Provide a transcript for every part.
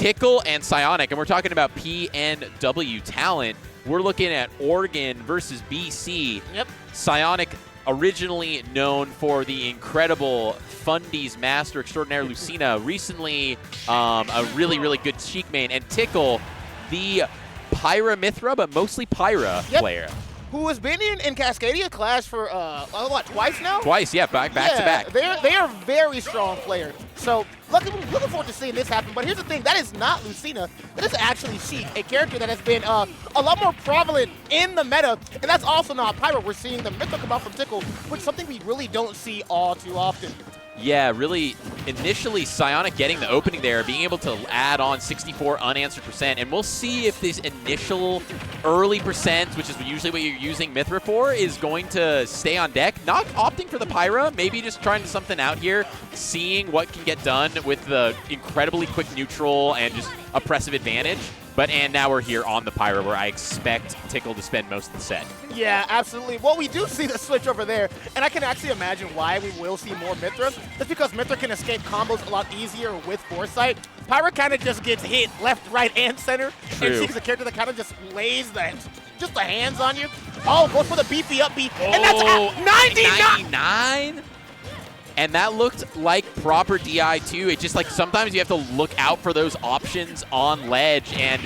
Tickle and Psionic, and we're talking about PNW talent. We're looking at Oregon versus BC. Yep. Psionic, originally known for the incredible Fundies Master Extraordinaire Lucina, recently a really, really good Sheik main. And Tickle, the Pyra Mithra, but mostly Pyra player. Who has been in Cascadia Clash for, what, twice now? Twice, yeah, back to back. They are very strong players. So looking forward to seeing this happen. But here's the thing, that is not Lucina. That is actually Sheik, a character that has been a lot more prevalent in the meta. And that's also not Pyra. We're seeing the Mythic come out from Tickle, which is something we really don't see all too often. Yeah, really, initially, Psionic getting the opening there, being able to add on 64 unanswered %, and we'll see if this initial early %, which is usually what you're using Mithra for, is going to stay on deck. Not opting for the Pyra, maybe just trying something out here, seeing what can get done with the incredibly quick neutral and just oppressive advantage. And now we're here on the Pyra, where I expect Tickle to spend most of the set. Yeah, absolutely. Well, we do see the switch over there, and I can actually imagine why we will see more Mithra. That's because Mithra can escape combos a lot easier with Foresight. Pyra kind of just gets hit left, right, and center. True. And Sheik's a character that kind of just lays the hands on you. Oh, goes for the beefy up beat, and that's at 99! And that looked like proper DI too. It's just like sometimes you have to look out for those options on ledge, and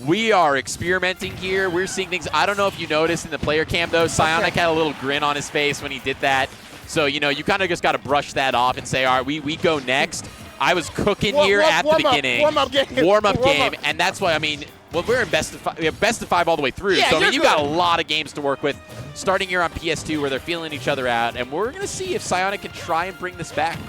we are experimenting here. We're seeing things. I don't know if you noticed in the player cam though, Psionic had a little grin on his face when he did that. So, you know, you kind of just got to brush that off and say, all right, we go next. I was cooking here at the beginning. Warm-up game. And that's why, I mean, well, we're in best of five. We have best of 5 all the way through. Yeah, so, I mean, you've got a lot of games to work with, starting here on PS2 where they're feeling each other out. And we're going to see if Psionic can try and bring this back.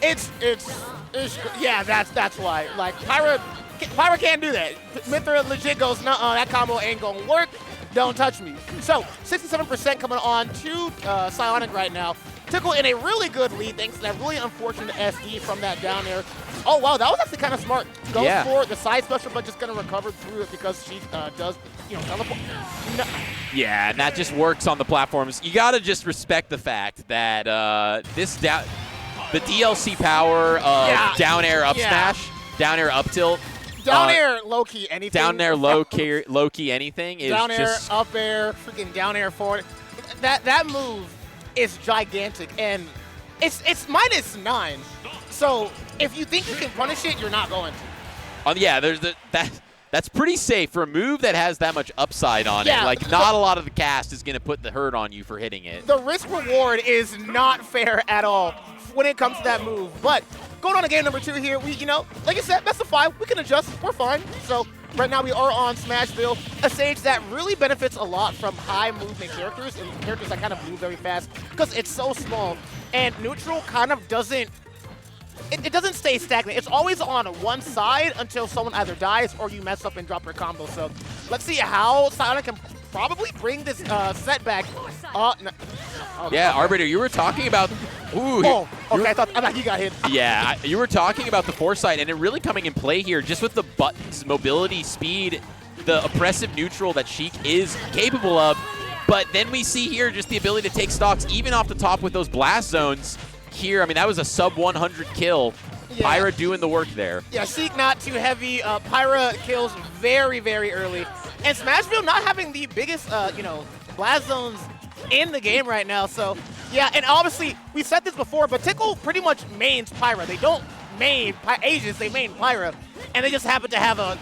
Yeah, that's why. Like, Pyra can't do that. Mithra legit goes, nuh-uh, that combo ain't going to work. Don't touch me. So, 67% coming on to Psionic right now. Tickle in a really good lead thanks to that really unfortunate SD from that down air. Oh, wow, that was actually kind of smart. Goes for the side special, but just going to recover through it because she does, you know, teleport. No. Yeah, and that just works on the platforms. You got to just respect the fact that the DLC power of down air up smash, down air up tilt, down air low key anything. Down air low key anything is down air just up air, freaking down air forward. That move is gigantic, and it's -9. So if you think you can punish it, you're not going to. Yeah, that's pretty safe for a move that has that much upside on it. Like, not a lot of the cast is going to put the hurt on you for hitting it. The risk reward is not fair at all when it comes to that move. But going on to game number 2 here, you know, like I said, best of 5, we can adjust, we're fine. So right now we are on Smashville, a stage that really benefits a lot from high movement characters and characters that kind of move very fast because it's so small. And neutral kind of doesn't, it doesn't stay stagnant. It's always on one side until someone either dies or you mess up and drop your combo. So let's see how Psionic can probably bring this setback. No. Yeah, Arbiter, you were talking about... Ooh, I thought he got hit. Yeah, you were talking about the foresight, and it really coming in play here, just with the buttons, mobility, speed, the oppressive neutral that Sheik is capable of. But then we see here just the ability to take stocks, even off the top with those blast zones here. I mean, that was a sub-100 kill. Yeah. Pyra doing the work there. Yeah, Sheik not too heavy. Pyra kills very, very early. And Smashville not having the biggest, you know, blast zones in the game right now. So, yeah, and obviously, we said this before, but Tickle pretty much mains Pyra. They don't main Aegis, they main Pyra. And they just happen to have a,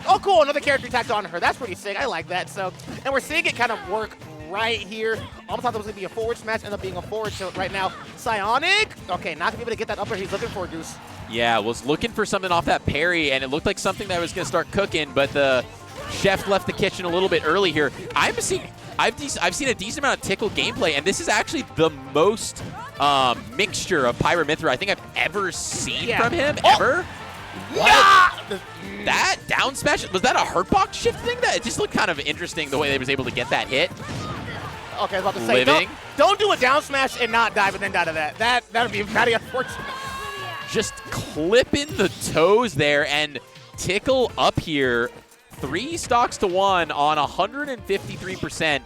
oh, cool, another character tacked on her. That's pretty sick. I like that. So, and we're seeing it kind of work right here. Almost thought there was going to be a forward smash, ended up being a forward tilt right now. Psionic, okay, not going to be able to get that upper he's looking for, Deuce. Yeah, was looking for something off that parry, and it looked like something that was going to start cooking, but the chef left the kitchen a little bit early here. I've seen a decent amount of Tickle gameplay, and this is actually the most mixture of Pyra Mithra I think I've ever seen from him, ever. What? That down smash, was that a hurtbox shift thing? It just looked kind of interesting the way they was able to get that hit. Okay, I was about to say, don't do a down smash and not dive and then die to that. That would be very unfortunate. Just clipping the toes there, and Tickle up here, 3 stocks to 1 on 153%.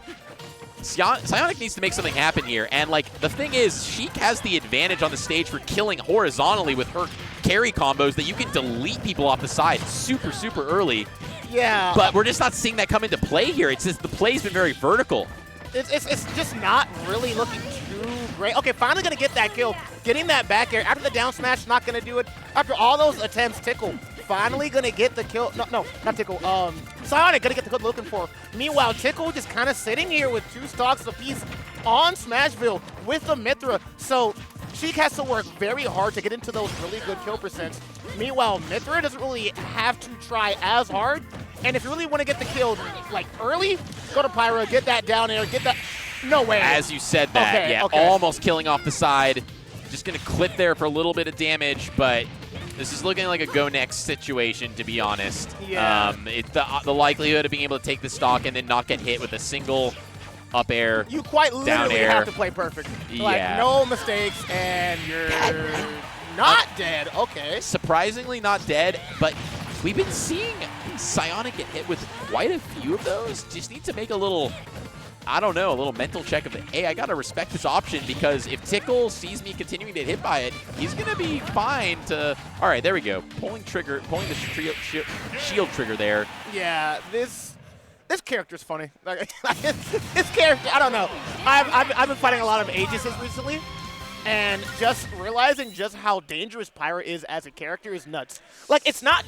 Psionic needs to make something happen here, and like the thing is, Sheik has the advantage on the stage for killing horizontally with her carry combos that you can delete people off the side super, super early. Yeah. But we're just not seeing that come into play here. It's just the play's been very vertical. It's just not really looking too great. Okay, finally going to get that kill. Getting that back air. After the down smash, not going to do it. After all those attempts, Tickle finally going to get the kill. No, not Tickle. Psionic going to get the kill looking for. Meanwhile, Tickle just kind of sitting here with 2 stocks apiece on Smashville with the Mithra. So Sheik has to work very hard to get into those really good kill percents. Meanwhile, Mithra doesn't really have to try as hard. And if you really want to get the kill like early, go to Pyra, get that down air, get that. No way. As you said that, okay, yeah, okay. Almost killing off the side. Just going to clip there for a little bit of damage, but this is looking like a go next situation, to be honest. Yeah. It's the likelihood of being able to take the stock and then not get hit with a single up air, You quite literally air. have to play perfect. Like, Yeah. no mistakes, and you're not dead. Okay. Surprisingly not dead, but we've been seeing Psionic get hit with quite a few of those. Just need to make a little, I don't know, a little mental check of, hey, I got to respect this option, because if Tickle sees me continuing to get hit by it, he's going to be fine to, all right, there we go. Pulling the shield trigger there. Yeah, this character's funny. Like, this character, I don't know. I've been fighting a lot of Aegises recently, and just realizing just how dangerous Pyra is as a character is nuts. Like, it's not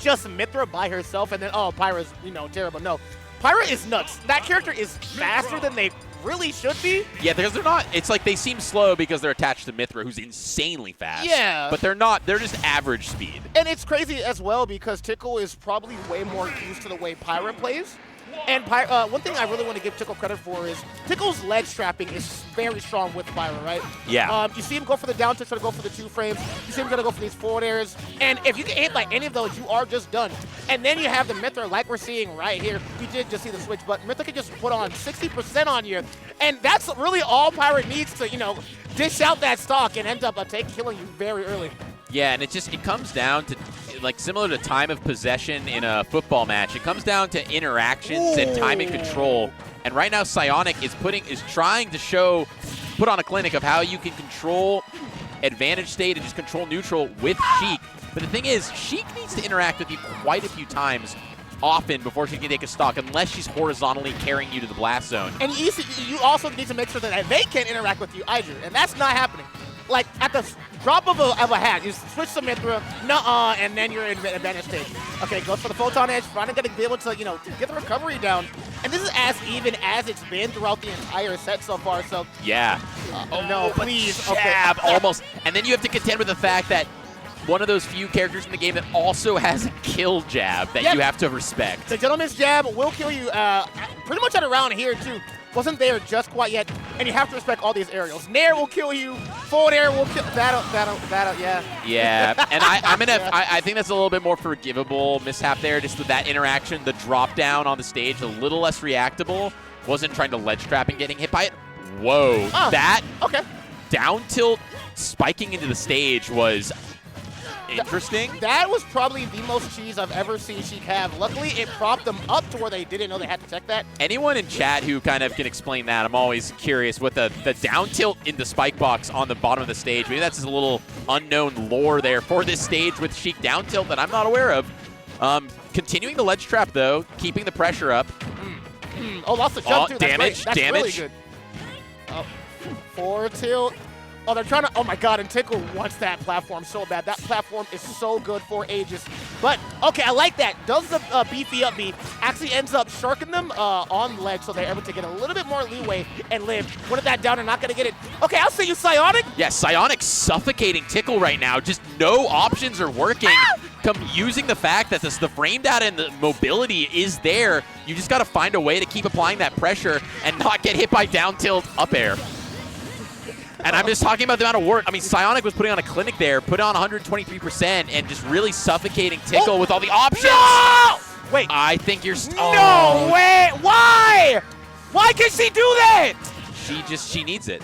just Mithra by herself and then, oh, Pyra's, terrible. No. Pyra is nuts. That character is faster than they really should be. Yeah, because they're not, it's like they seem slow because they're attached to Mithra, who's insanely fast. Yeah. But they're not, they're just average speed. And it's crazy as well because Tickle is probably way more used to the way Pyra plays. And one thing I really want to give Tickle credit for is Tickle's ledge trapping is very strong with Pyra, right? Yeah. You see him go for the down tilt, try to go for the 2 frames. You see him gonna go for these forward airs. And if you get hit by any of those, you are just done. And then you have the Mithra, like we're seeing right here. We did just see the switch, but Mithra can just put on 60% on you. And that's really all Pyra needs to, dish out that stock and end up killing you very early. Yeah, and it comes down to, like, similar to time of possession in a football match. It comes down to interactions and time and control. And right now, Psionic is trying to put on a clinic of how you can control advantage state and just control neutral with Sheik. But the thing is, Sheik needs to interact with you quite a few times often before she can take a stock, unless she's horizontally carrying you to the blast zone. And you also need to make sure that they can't interact with you either, and that's not happening. Like, at the drop of a hat, you switch to Mithra, nuh-uh, and then you're in advantage state. Okay, goes for the Photon Edge, finally going to be able to, get the recovery down. And this is as even as it's been throughout the entire set so far, so... Yeah. No, please. Jab, Okay. almost. And then you have to contend with the fact that one of those few characters in the game that also has a kill jab that you have to respect. The Gentleman's Jab will kill you pretty much at around here, too. Wasn't there just quite yet, and you have to respect all these aerials. Nair will kill you, forward air will kill, that'll, yeah. Yeah, and I think that's a little bit more forgivable mishap there, just with that interaction, the drop down on the stage, a little less reactable. Wasn't trying to ledge trap and getting hit by it. Whoa, that down tilt spiking into the stage was interesting. That was probably the most cheese I've ever seen Sheik have. Luckily, it propped them up to where they didn't know they had to tech that. Anyone in chat who kind of can explain that, I'm always curious with the down tilt in the spike box on the bottom of the stage. Maybe that's just a little unknown lore there for this stage with Sheik down tilt that I'm not aware of. Continuing the ledge trap, though, keeping the pressure up. Oh, lost the jump, too. Damage, That's damage. really good. Oh, forward tilt. Oh, they're trying to, oh my god, and Tickle wants that platform so bad. That platform is so good for ages. But, okay, I like that. Does the beefy up B actually ends up sharking them on the ledge so they're able to get a little bit more leeway and live. Wanted that down and not going to get it. Okay, I'll see you, Psionic. Yeah, Psionic suffocating Tickle right now. Just no options are working. Using the fact that the frame data and the mobility is there, you just got to find a way to keep applying that pressure and not get hit by down tilt up air. And I'm just talking about the amount of work. I mean, Psionic was putting on a clinic there, put on 123%, and just really suffocating Tickle with all the options. No! Wait. I think you're... No way! Why? Why can she do that? She needs it.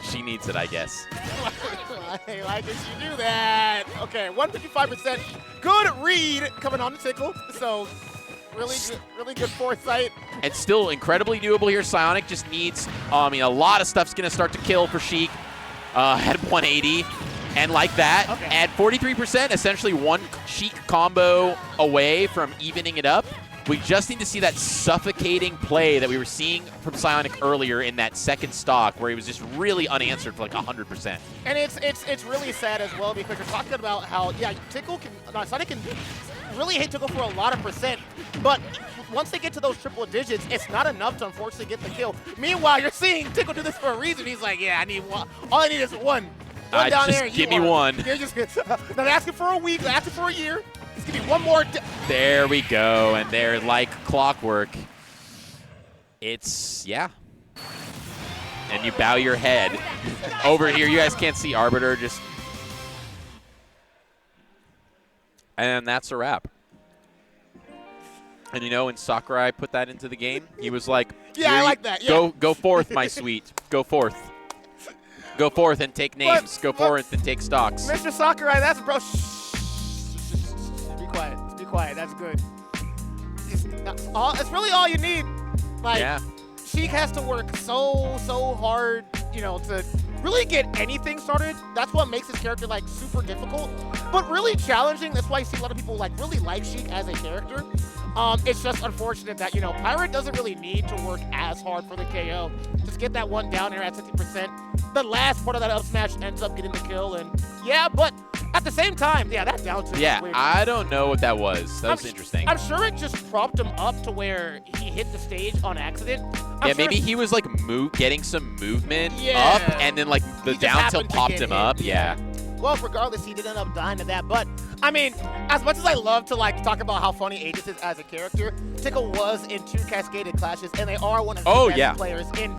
She needs it, I guess. Why can she do that? Okay, 155%. Good read coming on to Tickle. So... Really good foresight. And still incredibly doable here. Psionic just needs, a lot of stuff's going to start to kill for Sheik at 180. And like that, Okay. at 43%, essentially one Sheik combo away from evening it up. We just need to see that suffocating play that we were seeing from Psionic earlier in that second stock where he was just really unanswered for like 100%. And it's really sad as well because you're talking about how, yeah, Sonic can really hit Tickle for a lot of percent, but once they get to those triple digits, it's not enough to unfortunately get the kill. Meanwhile, you're seeing Tickle do this for a reason. He's like, yeah, I need one. All I need is one. One down just there. give me one. You're just not asking for a week, not asking for a year. Just give me one more. There we go, and they're like clockwork. It's, yeah. And you bow your head. Over here, you guys can't see Arbiter, just... And that's a wrap. And you know, when Sakurai put that into the game, he was like, Yeah, I like that. Yeah. Go forth, my sweet. Go forth. Go forth and take names. Go forth and take stocks. Mr. Sakurai, that's bro. Be quiet. Be quiet. That's good. It's really all you need. Like, Yeah. Sheik has to work so hard, you know, to really get anything started. That's what makes his character like super difficult, but really challenging. That's why you see a lot of people like really like Sheik as a character. It's just unfortunate that, you know, Pyra doesn't really need to work as hard for the KO. Just get that one down there at 60%. The last part of that up smash ends up getting the kill, and yeah, but at the same time, yeah, that down tilt. Yeah, weird. I don't know what that was. That was interesting. I'm sure it just propped him up to where he hit the stage on accident. Yeah, maybe he was like getting some movement Yeah. up, and then like the He just down tilt happened to popped get him hit. up. Yeah. Well, regardless, he did end up dying to that. But, I mean, as much as I love to, like, talk about how funny Aegis is as a character, Tickle was in 2 cascaded clashes, and they are one of the best players in